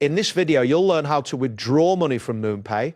In this video, you'll learn how to withdraw money from Moonpay.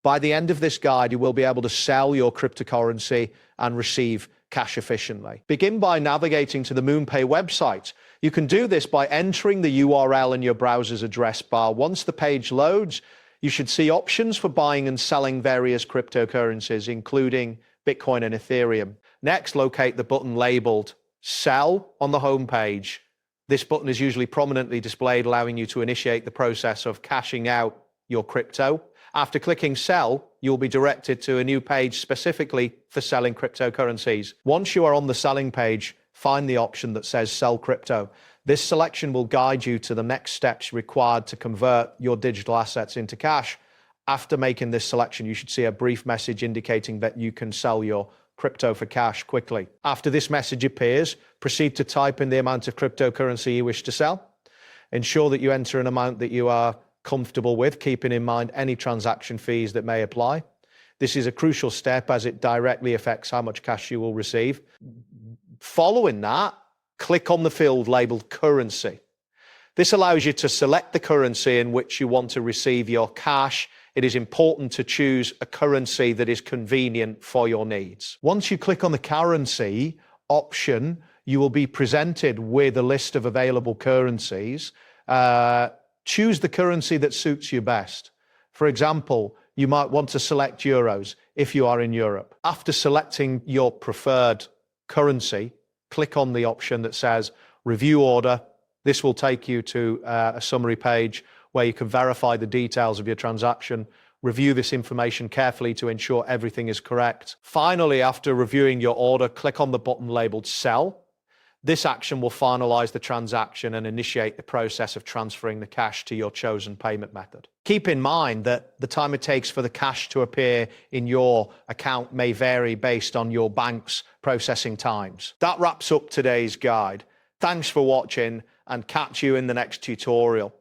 By the end of this guide, you will be able to sell your cryptocurrency and receive cash efficiently. Begin by navigating to the Moonpay website. You can do this by entering the URL in your browser's address bar. Once the page loads, you should see options for buying and selling various cryptocurrencies, including Bitcoin and Ethereum. Next, locate the button labeled Sell on the home page. This button is usually prominently displayed, allowing you to initiate the process of cashing out your crypto. After clicking Sell, you'll be directed to a new page specifically for selling cryptocurrencies. Once you are on the selling page, find the option that says Sell Crypto. This selection will guide you to the next steps required to convert your digital assets into cash. After making this selection, you should see a brief message indicating that you can sell your crypto for cash quickly. After this message appears, proceed to type in the amount of cryptocurrency you wish to sell. Ensure that you enter an amount that you are comfortable with, keeping in mind any transaction fees that may apply. This is a crucial step as it directly affects how much cash you will receive. Following that, click on the field labeled Currency. This allows you to select the currency in which you want to receive your cash. It is important to choose a currency that is convenient for your needs. Once you click on the currency option, you will be presented with a list of available currencies. Choose the currency that suits you best. For example, you might want to select euros if you are in Europe. After selecting your preferred currency, click on the option that says Review Order. This will take you to a summary page where you can verify the details of your transaction, review this information carefully to ensure everything is correct. Finally, after reviewing your order, click on the button labeled Sell. This action will finalize the transaction and initiate the process of transferring the cash to your chosen payment method. Keep in mind that the time it takes for the cash to appear in your account may vary based on your bank's processing times. That wraps up today's guide. Thanks for watching and catch you in the next tutorial.